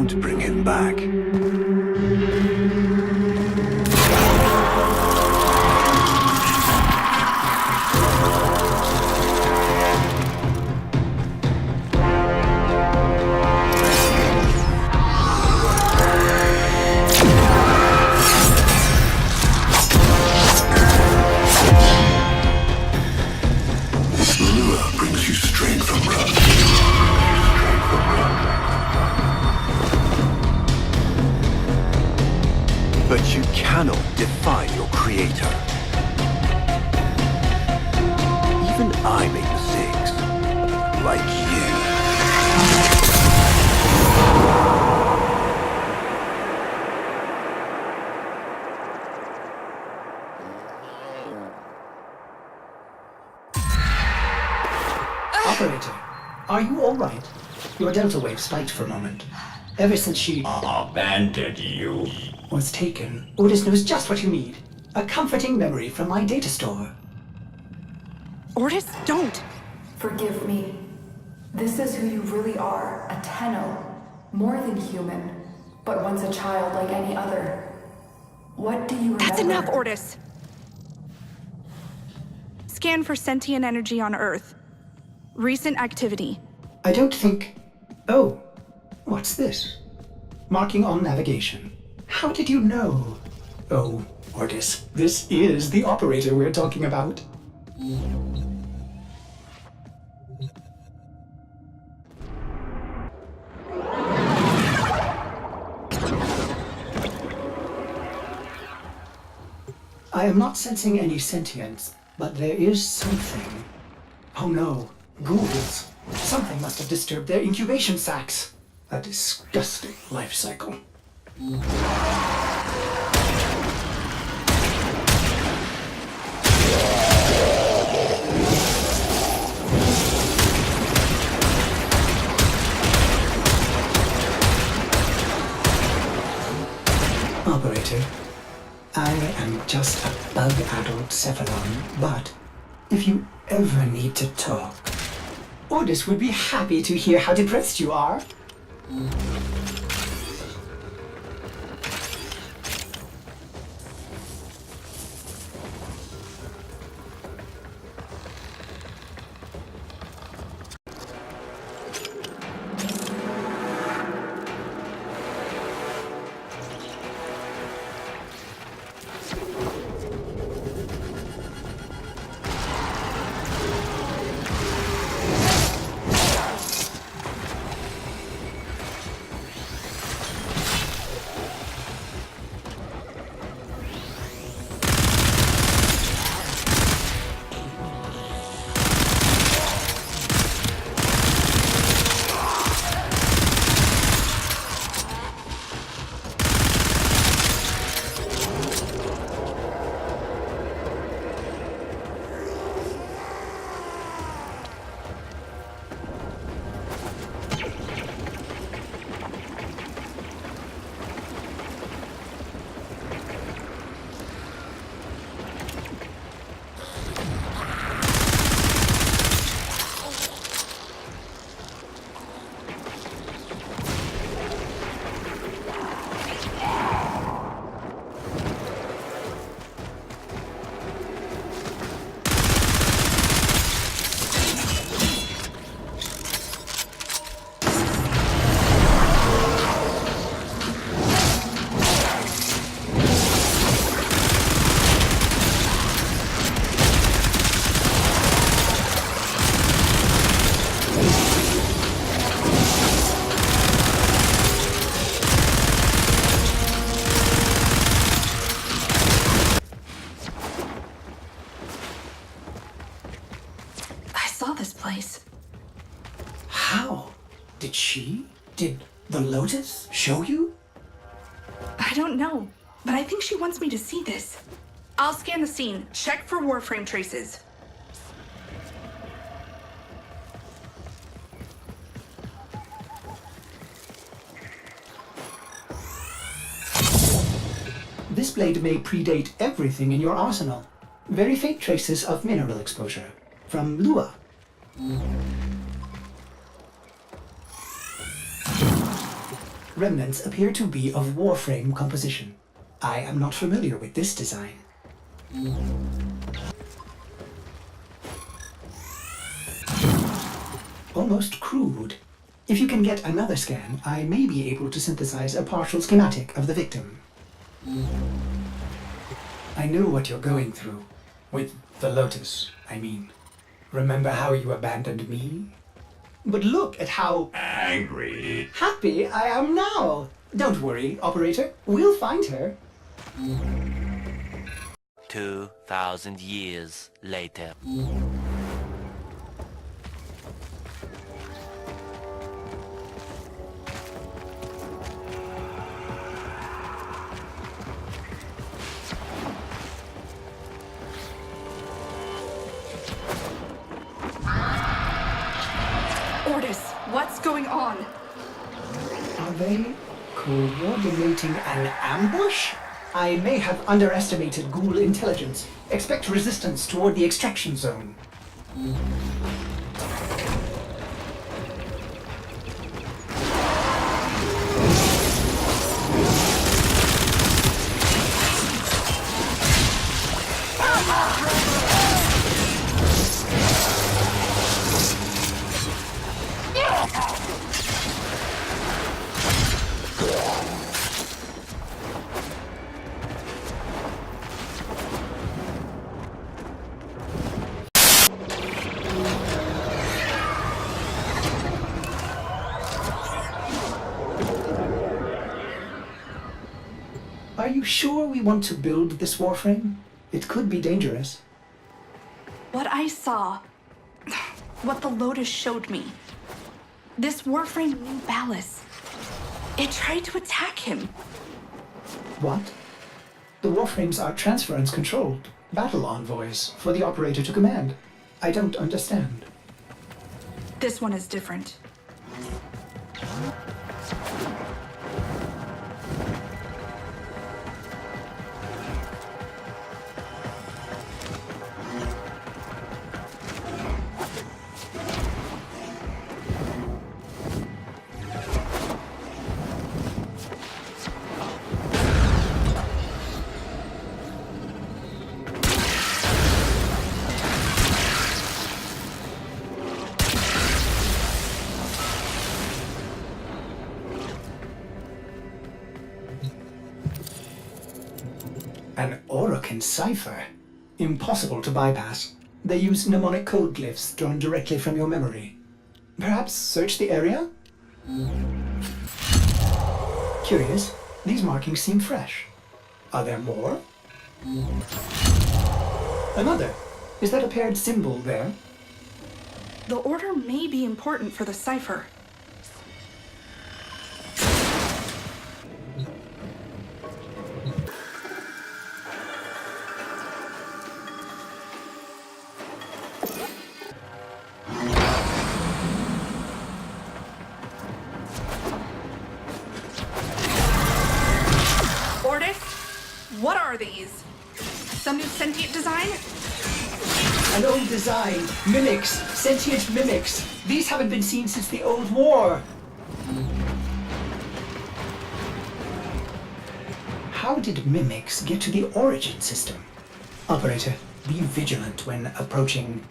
Don't bring him back. But you cannot defy your creator. Even I make mistakes. Like you. Operator, are you all right? Your delta wave spiked for a moment. Ever since she abandoned you. was taken, Otis knows just what you need. A comforting memory from my data store. Otis, don't! Forgive me. This is who you really are, a Tenno. More than human, but once a child like any other. What do you remember? That's enough, Otis! Scan for sentient energy on Earth. Recent activity. I don't think... Oh, what's this? Marking on navigation. How did you know? Oh, Otis, this is the operator we're talking about. I am not sensing any sentience, but there is something. Oh no, ghouls. Something must have disturbed their incubation sacs. A disgusting life cycle. Operator, I am just a bug-addled Cephalon, but if you ever need to talk, Otis would be happy to hear how depressed you are. How? Did the Lotus show you? I don't know, but I think she wants me to see this. I'll scan the scene, check for Warframe traces. This blade may predate everything in your arsenal. Very faint traces of mineral exposure. From Lua. remnants appear to be of Warframe composition. I am not familiar with this design. Almost crude. If you can get another scan, I may be able to synthesize a partial schematic of the victim. I know what you're going through. With the Lotus, I mean. Remember how you abandoned me? But look at how Angry. happy I am now! Don't worry, operator. We'll find her. 2,000 years later. Ordis, what's going on? Are they coordinating an ambush? I may have underestimated ghoul intelligence. Expect resistance toward the extraction zone. Are you sure we want to build this Warframe? It could be dangerous. What I saw, what the Lotus showed me, this Warframe knew Ballas. It tried to attack him. What? The Warframes are transference controlled battle envoys for the operator to command. I don't understand. This one is different. An Orokin cipher? Impossible to bypass. They use mnemonic code glyphs drawn directly from your memory. Perhaps search the area? Curious, these markings seem fresh. Are there more? Another. Is that a paired symbol there? The order may be important for the cipher. Ordis, what are these? Some new sentient design? An old design. Mimics. Sentient mimics. These haven't been seen since the old war. How did mimics get to the origin system? Operator, be vigilant when approaching...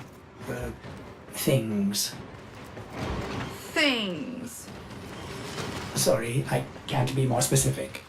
things. Things. Sorry, I can't be more specific.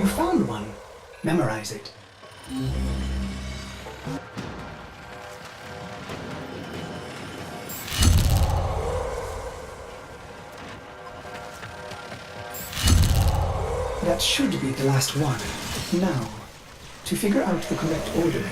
You found one. Memorize it. That should be the last one. Now, to figure out the correct ordering.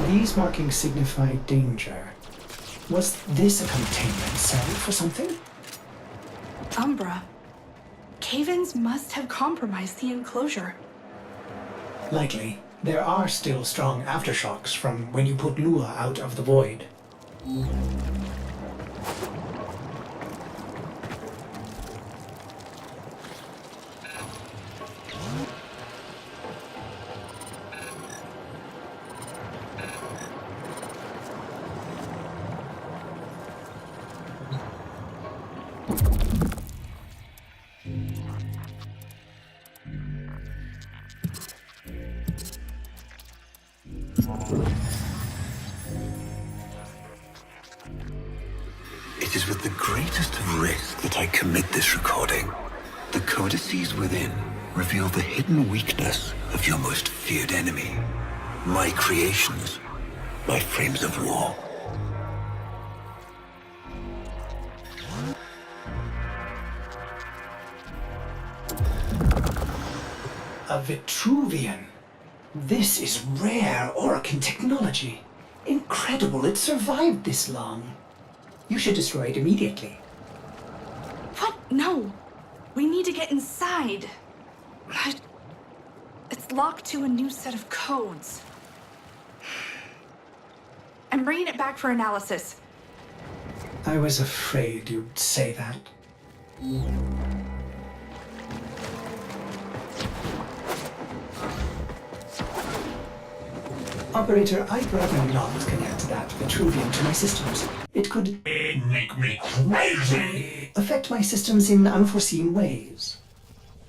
These markings signify danger. Was this a containment cell for something? Umbra. Cave-ins must have compromised the enclosure. Likely. There are still strong aftershocks from when you put Lua out of the void. It is with the greatest of risk that I commit this recording. The codices within reveal the hidden weakness of your most feared enemy. My creations, my frames of war. A Vitruvian. This is rare Orokin technology. Incredible it survived this long. You should destroy it immediately. What? No. We need to get inside. It's locked to a new set of codes. I'm bringing it back for analysis. I was afraid you'd say that. Operator, I'd rather not connect that Vitruvian to my systems. It could Make me crazy! affect my systems in unforeseen ways.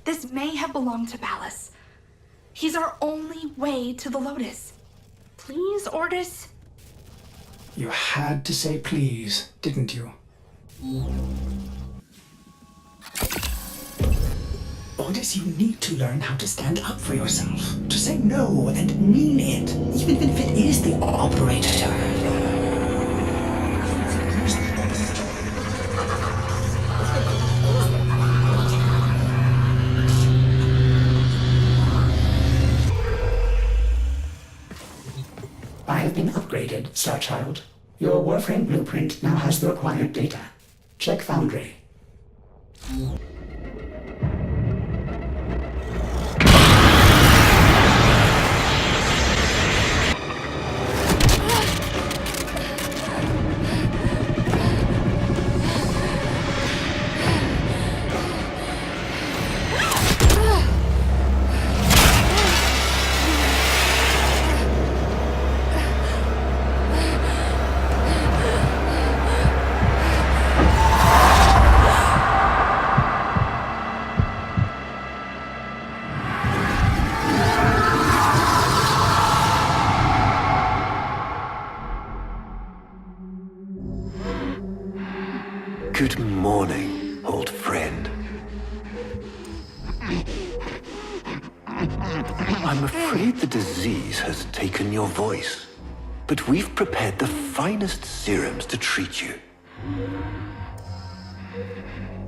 This may have belonged to Ballas. He's our only way to the Lotus. Please, Ordis? You had to say please, didn't you? Ordis, you need to learn how to stand up for yourself. To say no and mean it, even if it is the operator. I have been upgraded, Starchild. Your Warframe blueprint now has the required data. Check Foundry. Good morning, old friend. I'm afraid the disease has taken your voice, but we've prepared the finest serums to treat you.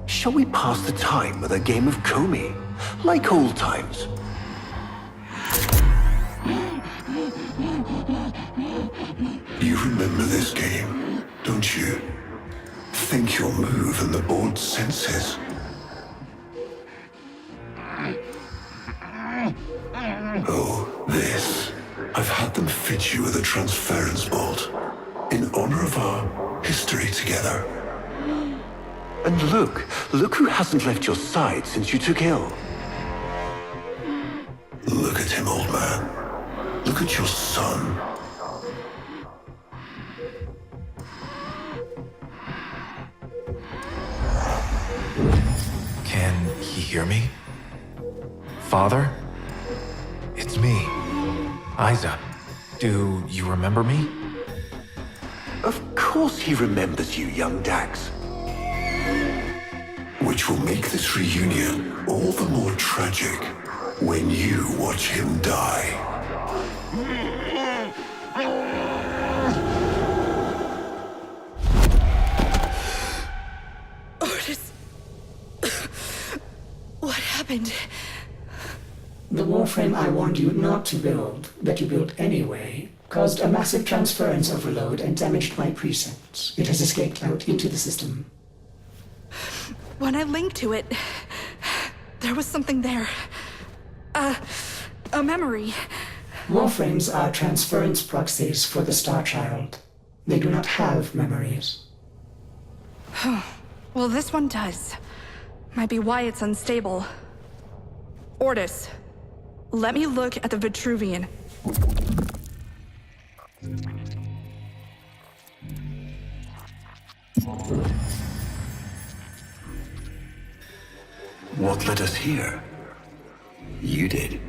Shall we pass the time with a game of Comey, like old times? You remember this game, don't you? Think your move and the board senses. Oh, this. I've had them fit you with a transference bolt in honor of our history together. And look who hasn't left your side since you took ill. Look at him, old man. Look at your son. hear me? Father? It's me, Isa. Do you remember me? Of course he remembers you, young Dax. Which will make this reunion all the more tragic when you watch him die. Otis. What happened? The Warframe I warned you not to build, that you built anyway, caused a massive transference overload and damaged my precepts. It has escaped out into the system. When I linked to it, there was something there. A memory. Warframes are transference proxies for the Star Child. They do not have memories. Well, this one does. Might be why it's unstable. Ortis, let me look at the Vitruvian. What led us here? You did,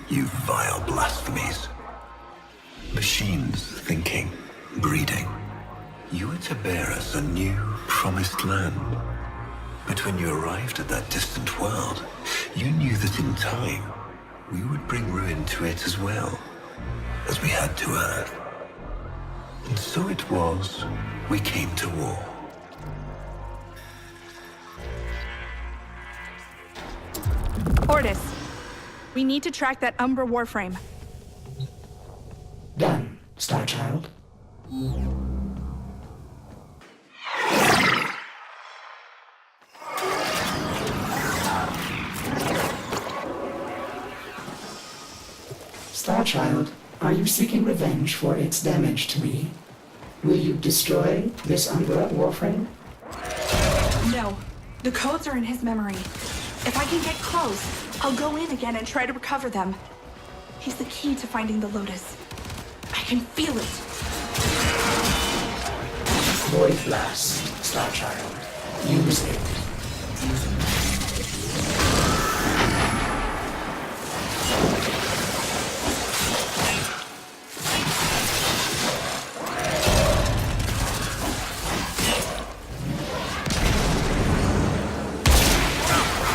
you vile blasphemies. Machines thinking, breeding. You were to bear us a new, promised land. But when you arrived at that distant world, you knew that in time, we would bring ruin to it as well, as we had to Earth. And so it was, we came to war. Ortis, we need to track that Umbra Warframe. Done, Star Child. Star Child, are you seeking revenge for its damage to me? Will you destroy this Umbra Warframe? No, the codes are in his memory. If I can get close, I'll go in again and try to recover them. He's the key to finding the Lotus. I can feel it. Void Blast, Star Child. Use it.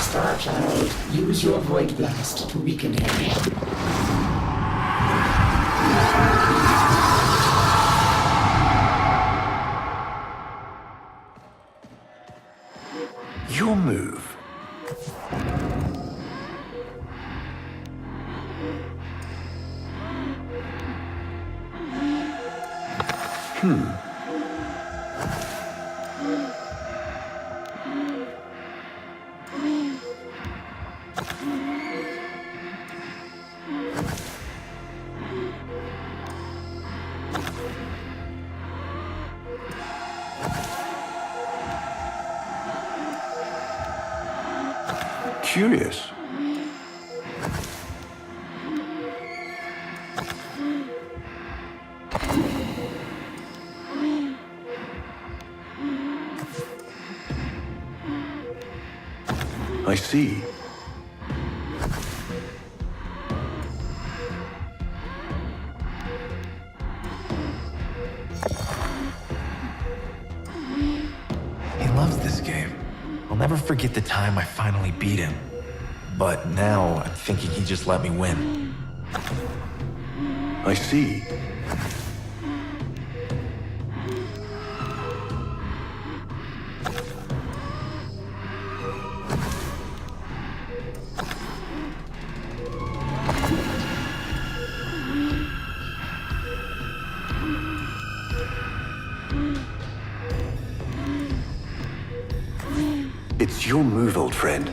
Star Child, use your Void Blast to weaken him. Your move. Curious. I see. He loves this game. I'll never forget the time I finally beat him. But now I'm thinking he just let me win. I see. It's your move, old friend.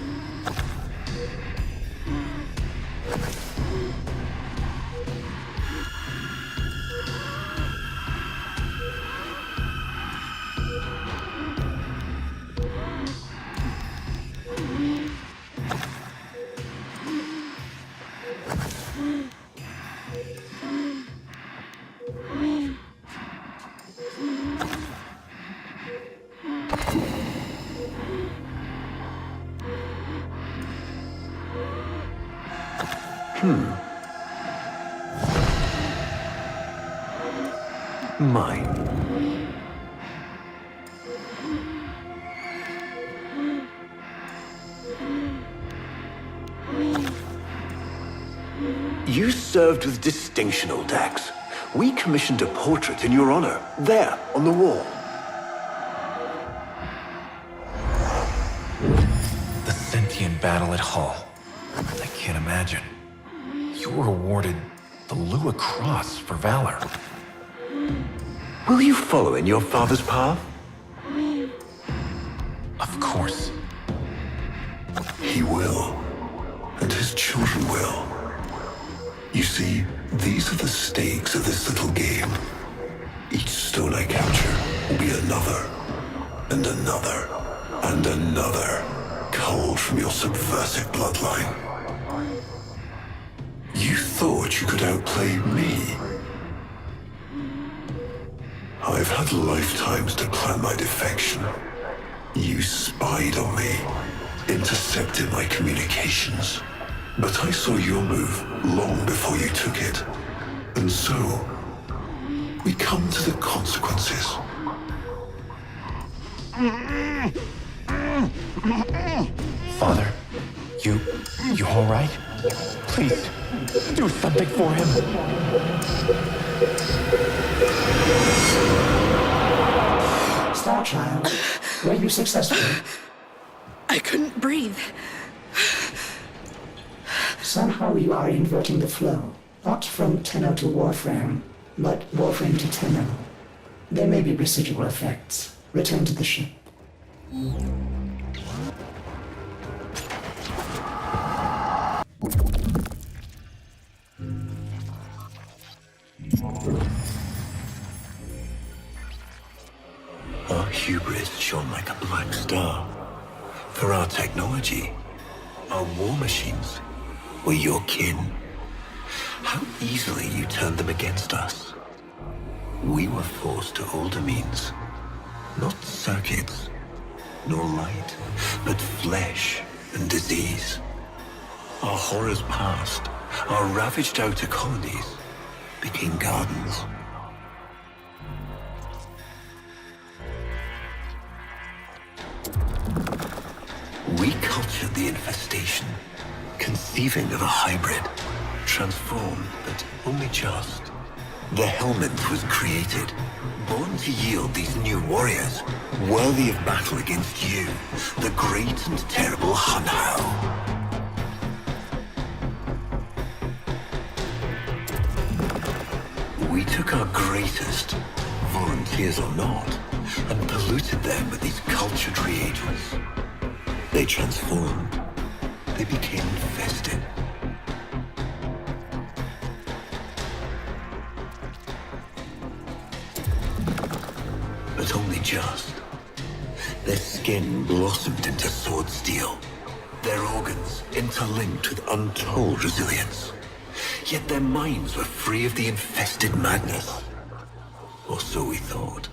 Mine. You served with distinction, old Dax. We commissioned a portrait in your honor, there, on the wall. The sentient battle at Hull. I can't imagine. You were awarded the Lua Cross for valor. Will you follow in your father's path? Of course. He will, and his children will. You see, these are the stakes of this little game. Each stone I capture will be another, and another, and another, culled from your subversive bloodline. You thought you could outplay me? I've had lifetimes to plan my defection. You spied on me, intercepted my communications. But I saw your move long before you took it. And so, we come to the consequences. Father, you all right? Please, do something for him. Star Child, were you successful? I couldn't breathe. Somehow you are inverting the flow. Not from Tenno to Warframe, but Warframe to Tenno. There may be residual effects. Return to the ship. Our hubris shone like a black star. For our technology, our war machines were your kin. How easily you turned them against us. We were forced to older means. Not circuits, nor light, but flesh and disease. Our horrors passed. Our ravaged outer colonies became gardens. We cultured the infestation, conceiving of a hybrid, transformed, but only just. The Helminth was created, born to yield these new warriors, worthy of battle against you, the great and terrible Hunhow. We took our greatest, volunteers or not, and polluted them with these cultured reagents. They transformed. They became infested. But only just. Their skin blossomed into sword steel. Their organs interlinked with untold resilience. Yet their minds were free of the infested madness. Or so we thought.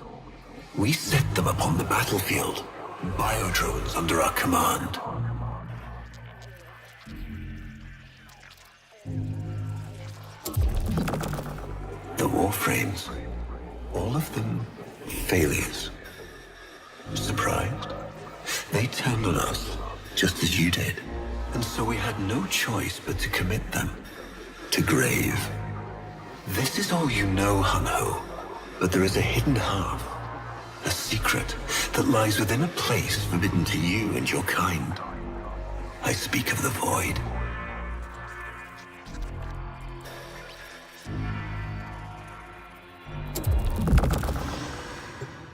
We set them upon the battlefield, biodrones under our command. The Warframes, all of them failures. Surprised? They turned on us, just as you did. And so we had no choice but to commit them to grave. This is all you know, Hunho, but there is a hidden half, a secret that lies within a place forbidden to you and your kind. I speak of the Void.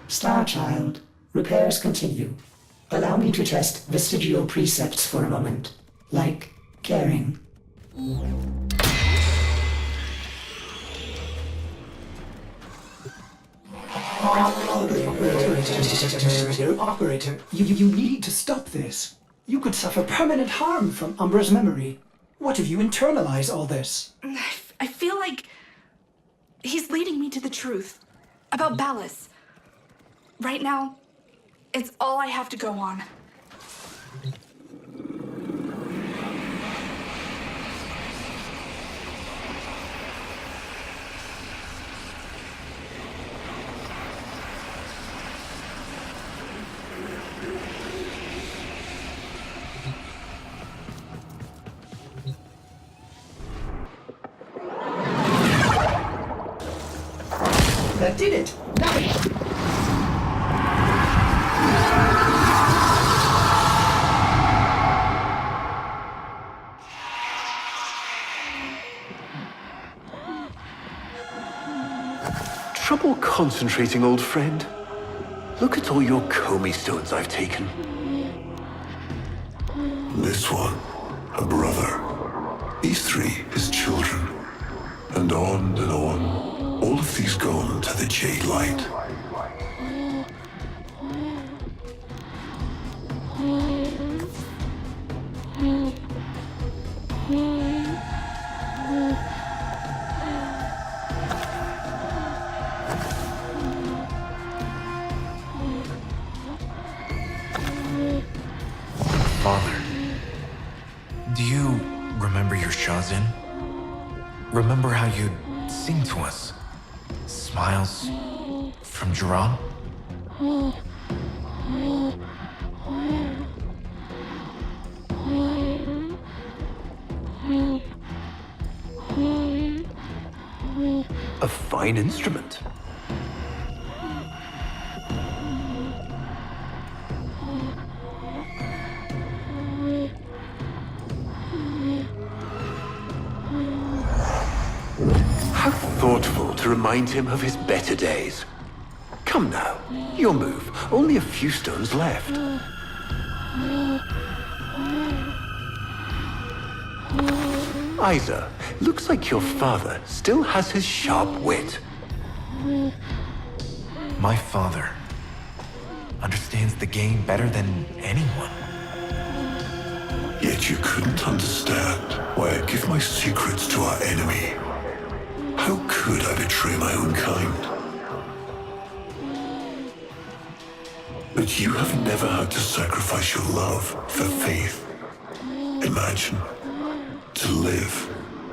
Star Child, repairs continue. Allow me to test vestigial precepts for a moment, like caring. Operator, you need to stop this. You could suffer permanent harm from Umbra's memory. What if you internalize all this? I feel like he's leading me to the truth about Ballas. Right now, it's all I have to go on. That did it! Now Trouble concentrating, old friend? Look at all your Comey stones I've taken. This one, a brother. These three, his children. And on and on. All of these gone to the Jade Light. Father, do you remember your Shazin? Remember how you'd sing to us? Smiles from Jerome? A fine instrument. How thoughtful to remind him of his better days. Come now, your move. Only a few stones left. Isa, looks like your father still has his sharp wit. My father understands the game better than anyone. Yet you couldn't understand why I give my secrets to our enemy. How could I betray my own kind? But you have never had to sacrifice your love for faith. Imagine to live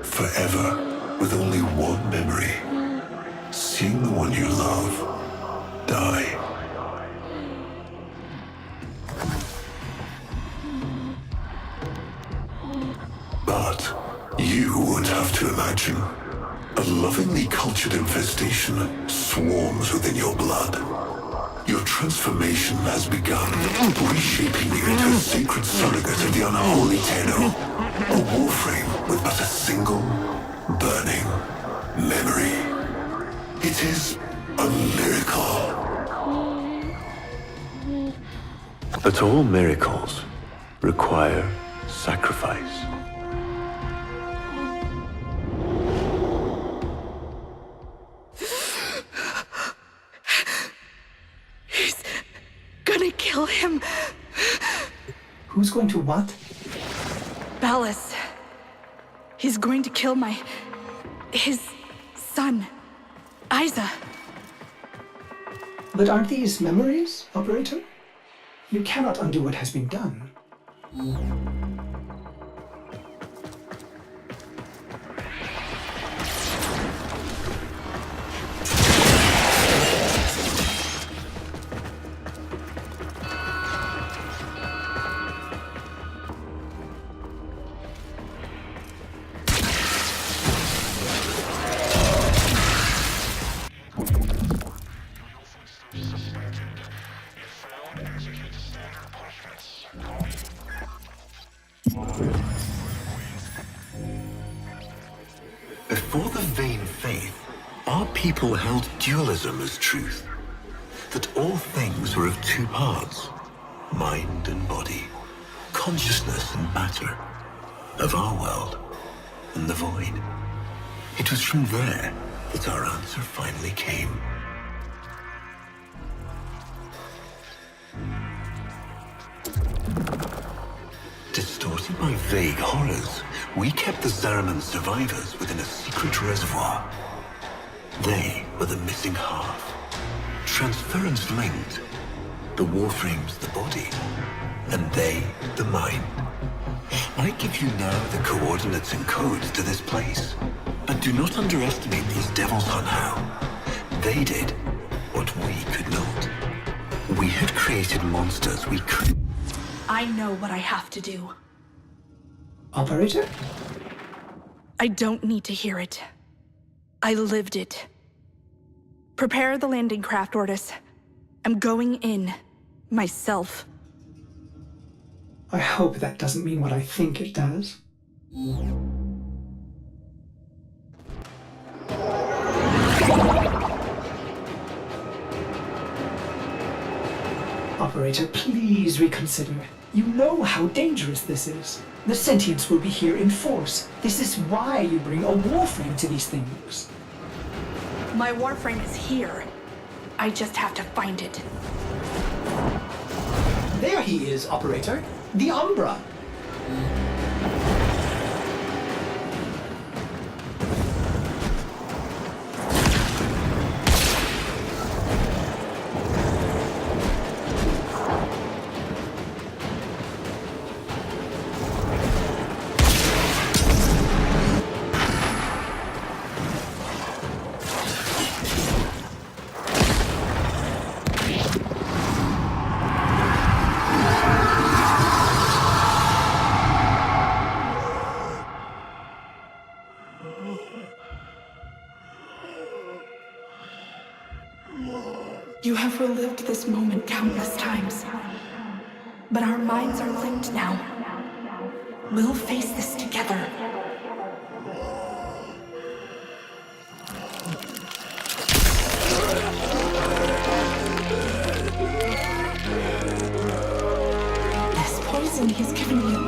forever with only one memory. Seeing the one you love die. But you would have to imagine a lovingly cultured infestation swarms within your blood. Your transformation has begun, reshaping you into a sacred surrogate of the unholy Tenno. A Warframe with but a single, burning memory. It is a miracle. But all miracles require sacrifice. He's gonna kill him. who's going to what? Ballas. He's going to kill his son, Isa. But aren't these memories, Operator? You cannot undo what has been done. Before the vain faith, our people held dualism as truth. That all things were of two parts, mind and body, consciousness and matter, of our world and the void. It was from there that our answer finally came. Distorted by vague horrors, we kept the Zariman survivors within a secret reservoir. They were the missing half. Transference linked. The Warframe's the body, and they the mind. I give you now the coordinates and codes to this place. But do not underestimate these devils on how. They did what we could not. We had created monsters we could. I know what I have to do. Operator? I don't need to hear it. I lived it. Prepare the landing craft, Ordis. I'm going in. Myself. I hope that doesn't mean what I think it does. Operator, please reconsider. You know how dangerous this is. The sentients will be here in force. This is why you bring a Warframe to these things. My Warframe is here. I just have to find it. There he is, Operator. The Umbra. You have relived this moment countless times. But our minds are linked now. We'll face this together. This poison he's given you,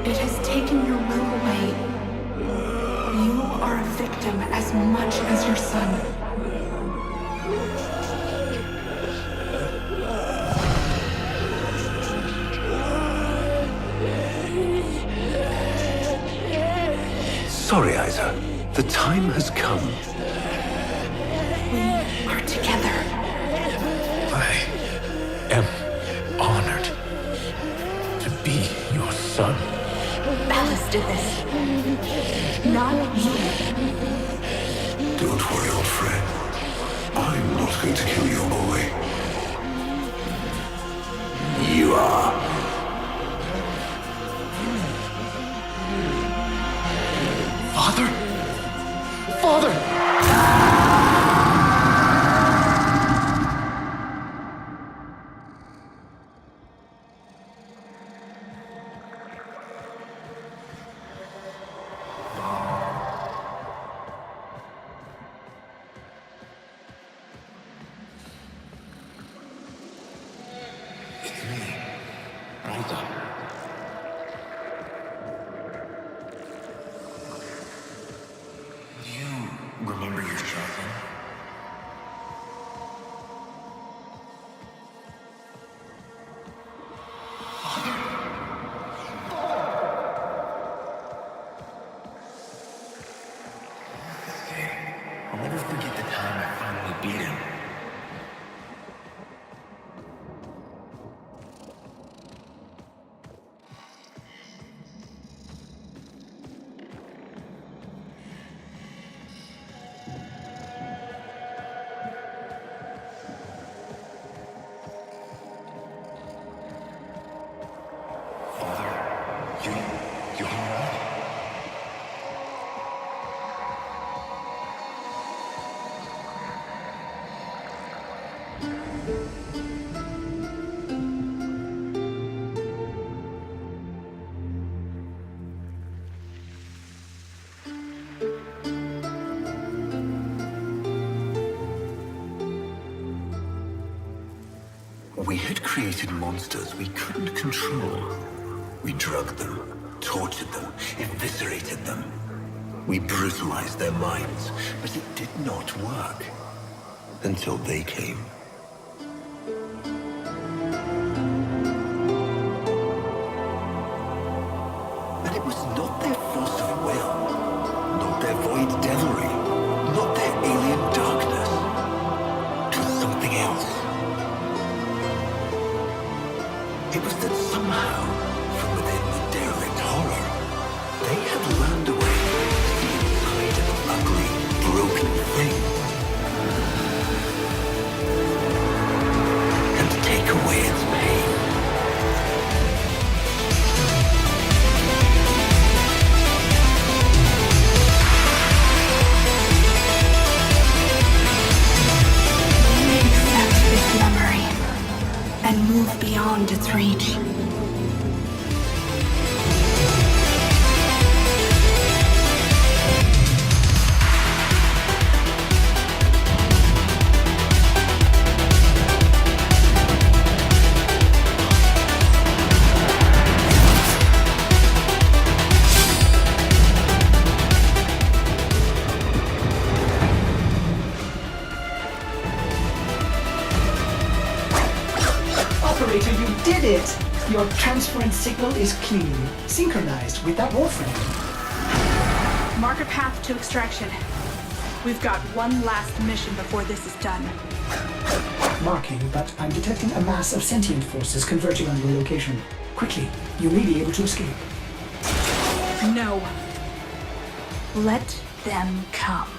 it has taken your will away. You are a victim as much as your son. Sorry, Isa. The time has come. We are together. I am honored to be your son. Alice did this. Not you. Don't worry, old friend. I'm not going to kill your boy. You are. Father? Father! It's me, Ryder. Do you remember your shotgun? I'll never forget the time I finally beat him. Father, you alright? We had created monsters we couldn't control. We drugged them, tortured them, eviscerated them. We brutalized their minds, but it did not work. Until they came. And it was not their force of will, not their void devilry, not their alien darkness. It was something else. It was that somehow, from within the derelict horror, they had learned a way to see inside of an ugly, broken thing. And take away its pain. move beyond its reach. Operator, you did it! Your transference signal is clean, synchronized with that Warframe. Mark a path to extraction. We've got one last mission before this is done. Marking, but I'm detecting a mass of sentient forces converging on your location. Quickly, you may be able to escape. No. Let them come.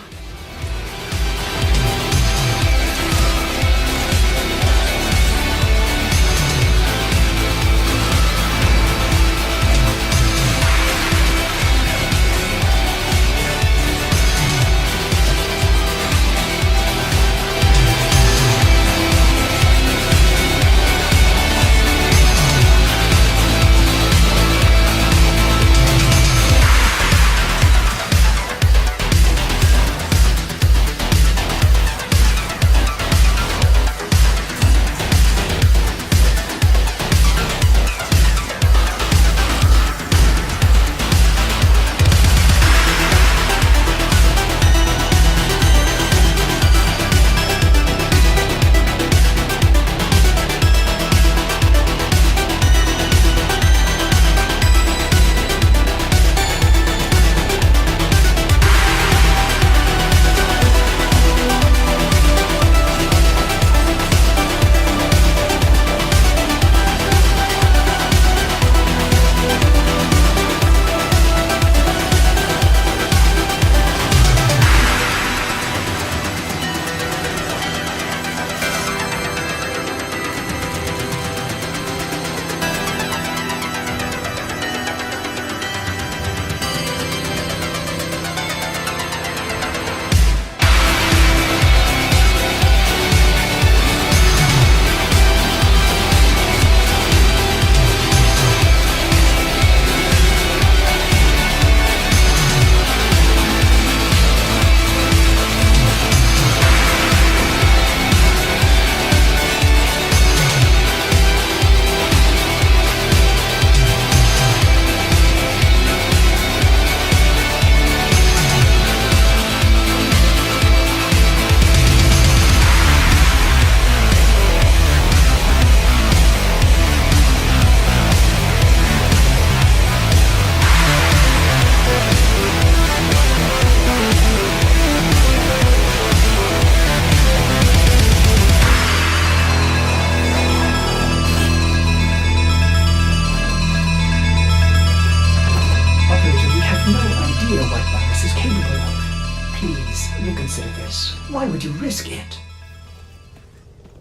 Reconsider this. Why would you risk it?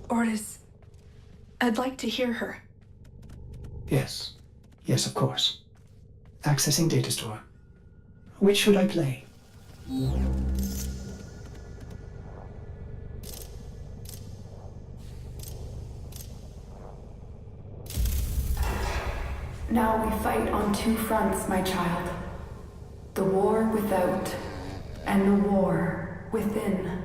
Ordis, I'd like to hear her. Yes. Yes, of course. Accessing data store. Which should I play? Now we fight on two fronts, my child. The war without, and the war within.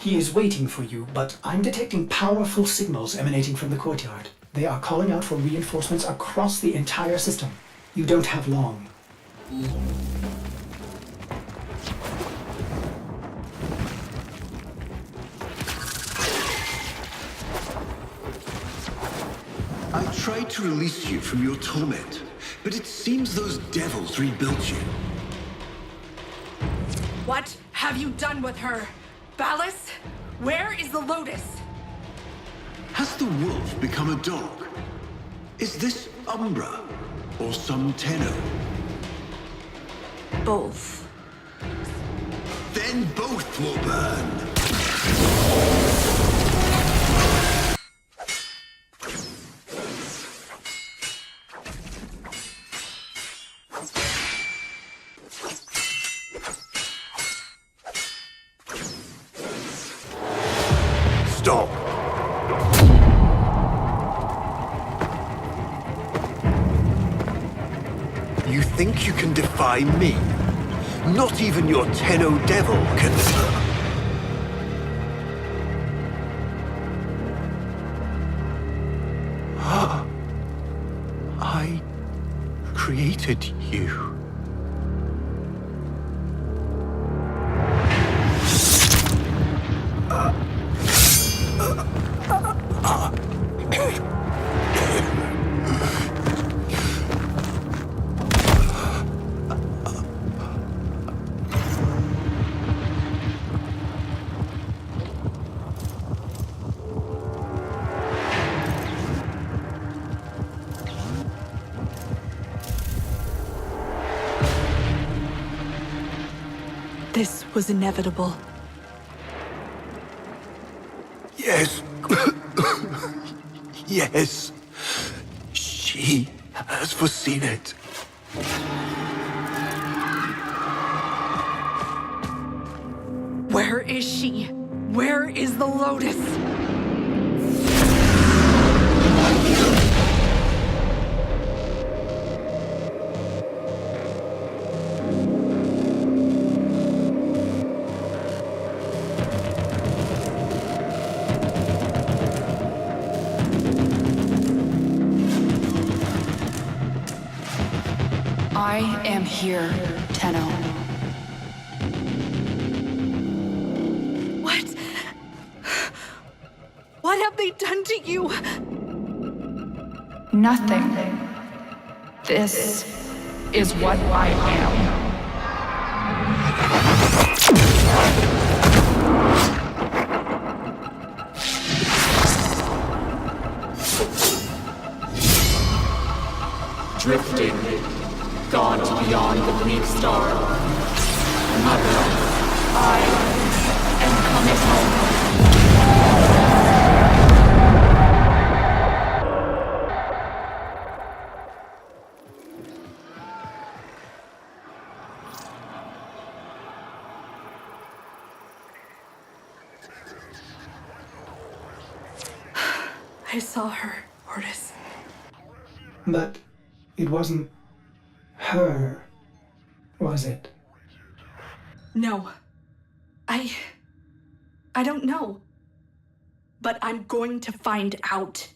He is waiting for you, but I'm detecting powerful signals emanating from the courtyard. They are calling out for reinforcements across the entire system. You don't have long. I tried to release you from your torment, but it seems those devils rebuilt you. What have you done with her? Ballas, where is the Lotus? Has the wolf become a dog? Is this Umbra or some Tenno? Both. Then both will burn. think you can defy me? Not even your Tenno devil can... I created you. This was inevitable. Yes. Yes. She has foreseen it. Where is she? Where is the Lotus? I am here, Tenno. What? What have they done to you? Nothing. This is what I am. Drifting, gone to beyond the bleak star. Mother, I am coming home. I saw her, Ortis. But it wasn't her, was it? No. I don't know. But I'm going to find out.